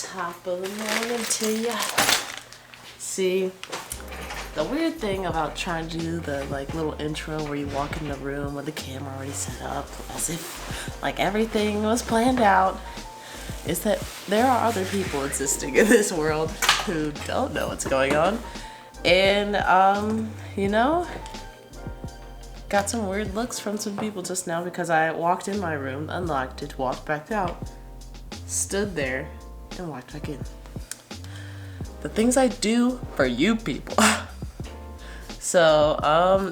Top of the morning to ya. See, the weird thing about trying to do the like little intro where you walk in the room with the camera already set up as if like everything was planned out is that there are other people existing in this world who don't know what's going on. And you know, got some weird looks from some people just now because I walked in my room, unlocked it, walked back out, stood there, and walked back in. The things I do for you people. So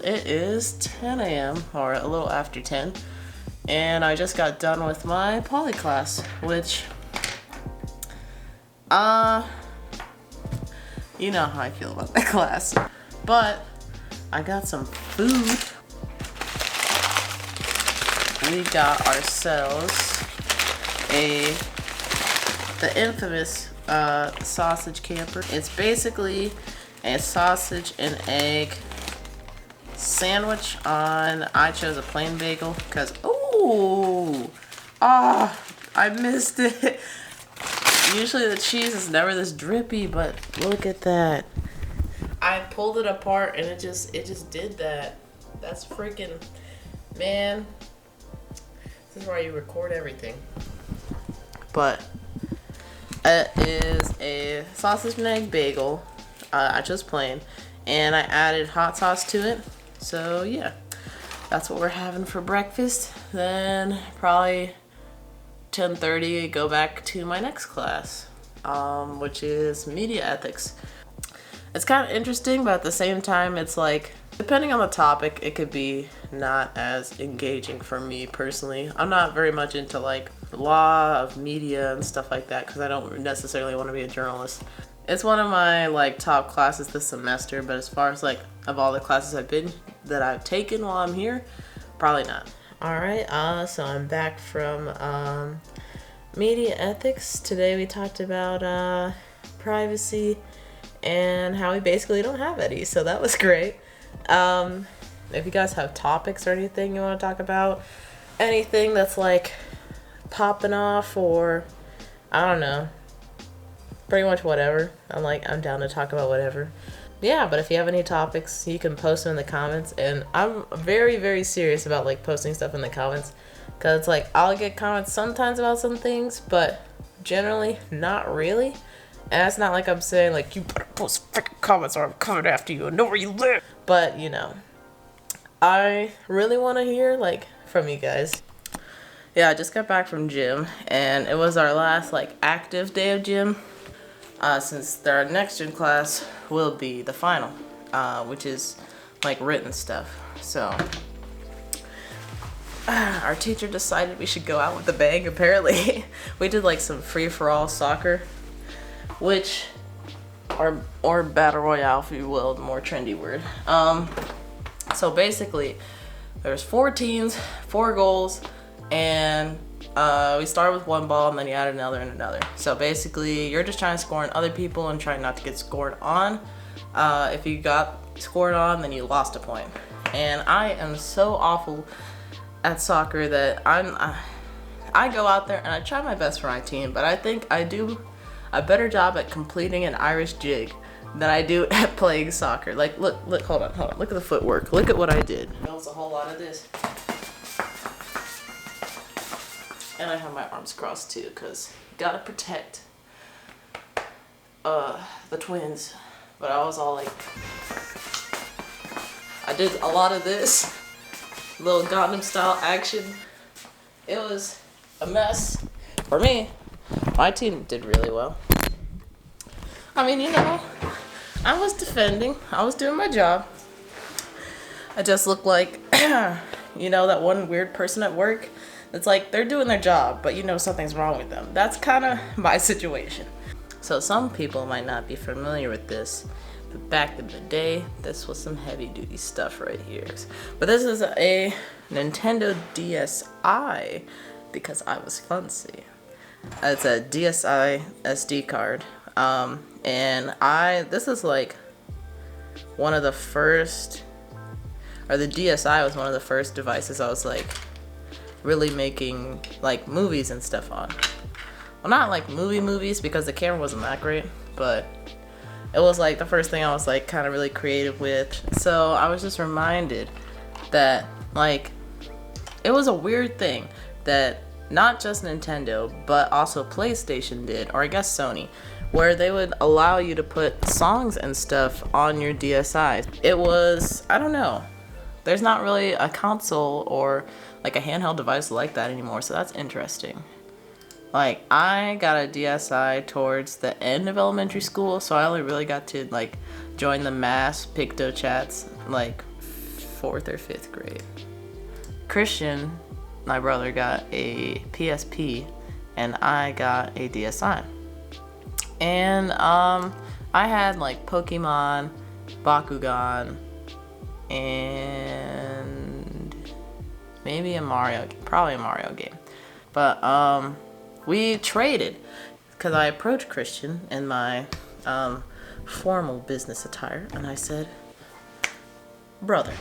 it is 10 a.m. or a little after 10, and I just got done with my poly class, which you know how I feel about that class. But I got some food. We got ourselves the infamous sausage camper. It's basically a sausage and egg sandwich on, I chose a plain bagel because, I missed it. Usually the cheese is never this drippy, but look at that. I pulled it apart and it just did that. That's freaking, man. This is where you record everything. But it is a sausage and egg bagel. I chose plain, and I added hot sauce to it. So yeah, that's what we're having for breakfast. Then probably 10:30 go back to my next class, which is media ethics. It's kind of interesting, but at the same time, it's like, depending on the topic, it could be not as engaging for me personally. I'm not very much into like law of media and stuff like that because I don't necessarily want to be a journalist. It's one of my like top classes this semester, but as far as like of all the classes I've taken while I'm here, probably not. All right, so I'm back from media ethics. Today we talked about privacy and how we basically don't have any, so that was great. If you guys have topics or anything you want to talk about, anything that's like popping off, or I don't know, pretty much whatever. I'm down to talk about whatever. Yeah, but if you have any topics, you can post them in the comments, and I'm very, very serious about like posting stuff in the comments, because it's like I'll get comments sometimes about some things, but generally not really. And it's not like I'm saying like you better post freaking comments or I'm coming after you and know where you live. But you know, I really want to hear like from you guys. Yeah, I just got back from gym, and it was our last like active day of gym. Since our next gym class will be the final, which is like written stuff. So our teacher decided we should go out with a bang. Apparently, we did like some free-for-all soccer, which or battle royale, if you will, the more trendy word. So basically, there's 4 teams, 4 goals, and we started with 1 ball and then you add another and another. So basically, you're just trying to score on other people and trying not to get scored on. If you got scored on, then you lost a point. And I am so awful at soccer that I go out there and I try my best for my team, but I think I do a better job at completing an Irish jig than I do at playing soccer. Like, look, hold on. Look at the footwork. Look at what I did. That was a whole lot of this. And I have my arms crossed too, because gotta protect the twins. But I was all like, I did a lot of this little Gangnam style action. It was a mess for me. My team did really well. I mean, you know, I was defending. I was doing my job. I just looked like, you know, that one weird person at work. It's like they're doing their job, but you know something's wrong with them. That's kind of my situation. So some people might not be familiar with this, but back in the day, this was some heavy duty stuff right here. But this is a Nintendo DSi because I was fancy. It's a DSi SD card. And this is like one of the first, or the DSi was one of the first devices I was like really making like movies and stuff on. well, not like movies because the camera wasn't that great, but it was like the first thing I was like kind of really creative with. So I was just reminded that like it was a weird thing that not just Nintendo but also PlayStation did, or I guess Sony, where they would allow you to put songs and stuff on your DSi. It was, I don't know, there's not really a console or like a handheld device like that anymore, so that's interesting. Like, I got a DSi towards the end of elementary school, so I only really got to like join the mass Picto chats like 4th or 5th grade. Christian, my brother, got a PSP and I got a DSi. And I had like Pokemon, Bakugan, and maybe probably a Mario game. But we traded because I approached Christian in my formal business attire and I said, brother,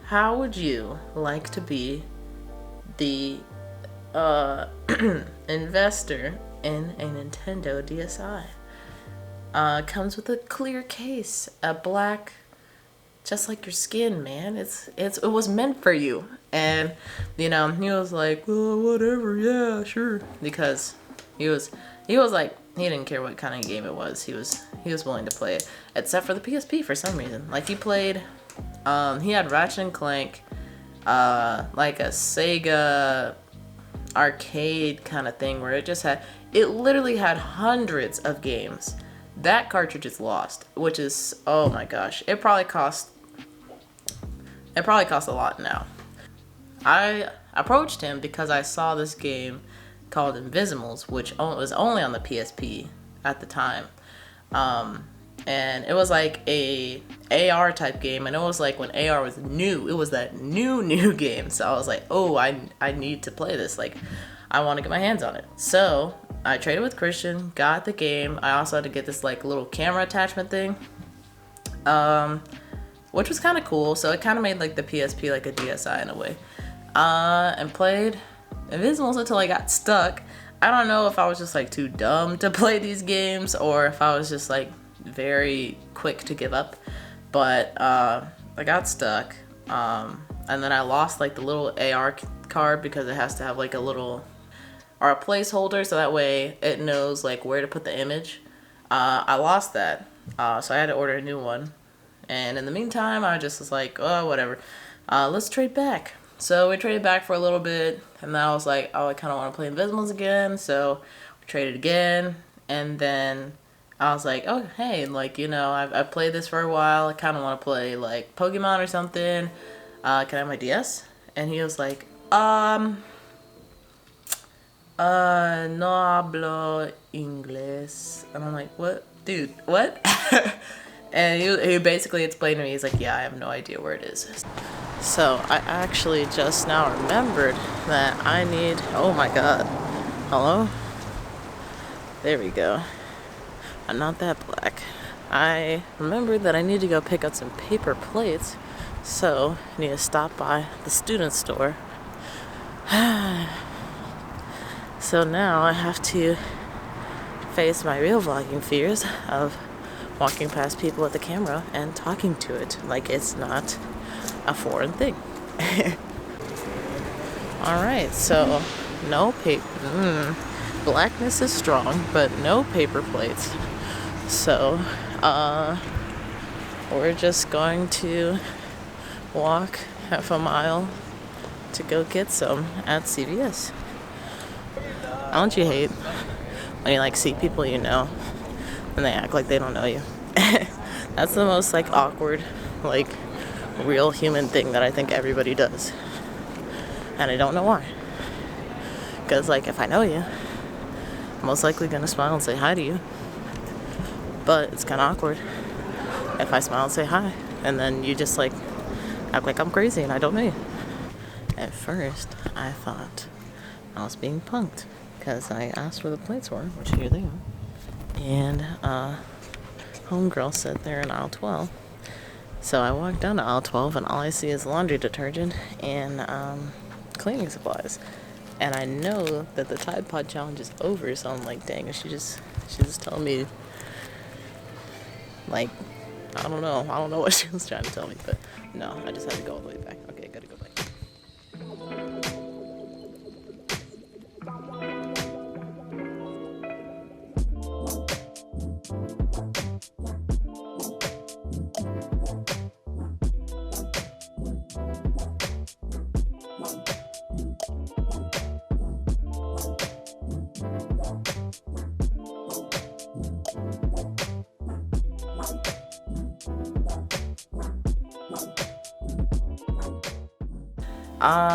how would you like to be the investor in a Nintendo DSi? Comes with a clear case, a black, just like your skin, man. It was meant for you. And you know, he was like, oh, whatever, yeah, sure, because he was like, he didn't care what kind of game it was. He was willing to play it, except for the PSP for some reason. Like he played, he had Ratchet and Clank, like a Sega arcade kind of thing where it literally had hundreds of games. That cartridge is lost, which is, oh my gosh, it probably cost a lot now. I approached him because I saw this game called Invisimals, which was only on the PSP at the time. And it was like a AR type game, and it was like when AR was new. It was that new game. So I was like, oh, I need to play this. Like, I want to get my hands on it. So I traded with Christian, got the game. I also had to get this like little camera attachment thing, which was kind of cool. So it kind of made like the PSP like a DSi in a way. And played Invisimals until I got stuck. I don't know if I was just like too dumb to play these games or if I was just like very quick to give up, but I got stuck, and then I lost like the little AR card because it has to have like a little or a placeholder so that way it knows like where to put the image. I lost that, so I had to order a new one, and in the meantime I just was like, oh, whatever, let's trade back. So we traded back for a little bit, and then I was like, oh, I kind of want to play Invisimals again, so we traded again, and then I was like, oh, hey, like, you know, I've played this for a while. I kind of want to play, like, Pokemon or something. Can I have my DS? And he was like, no hablo inglés. And I'm like, what? Dude, what? And he basically explained to me, he's like, yeah, I have no idea where it is. So I actually just now remembered that I need, oh my god. Hello? There we go. I'm not that black. I remembered that I need to go pick up some paper plates, so I need to stop by the student store. So now I have to face my real vlogging fears of walking past people with the camera and talking to it like it's not a foreign thing. Alright, so no paper. Blackness is strong, but no paper plates. So, we're just going to walk half a mile to go get some at CVS. Don't you hate when you like see people you know and they act like they don't know you? That's the most like awkward, like real human thing that I think everybody does. And I don't know why. Because like if I know you, I'm most likely gonna smile and say hi to you. But it's kind of awkward if I smile and say hi, and then you just like act like I'm crazy and I don't know you. At first, I thought I was being punked because I asked where the plates were, which here they are. And homegirl said they're in aisle 12. So I walked down to aisle 12, and all I see is laundry detergent and cleaning supplies. And I know that the Tide Pod challenge is over, so I'm like, dang, she just told me, like, I don't know what she was trying to tell me, but no, I just had to go all the way back. Okay, gotta go back.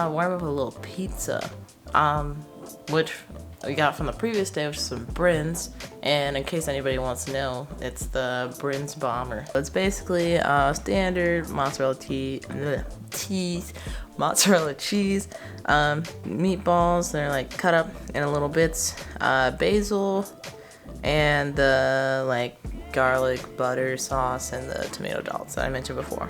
Warm up a little pizza, which we got from the previous day, which is some Brins. And in case anybody wants to know, it's the Brins Bomber. It's basically standard mozzarella mozzarella cheese, meatballs. They're like cut up in little bits, basil, and the like garlic butter sauce and the tomato dots that I mentioned before.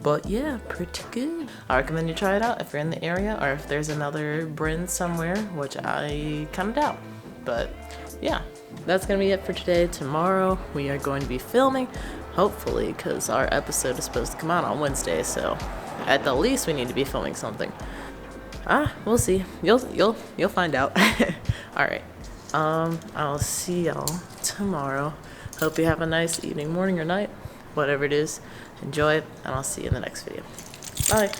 But yeah, pretty good. I recommend you try it out if you're in the area, or if there's another Bryn somewhere, which I kind of doubt. But yeah, that's gonna be it for today. Tomorrow we are going to be filming, hopefully, because our episode is supposed to come out on Wednesday, so at the least we need to be filming something. We'll see. You'll find out. All right. I'll see y'all tomorrow. Hope you have a nice evening, morning, or night, whatever it is. Enjoy it, and I'll see you in the next video. Bye.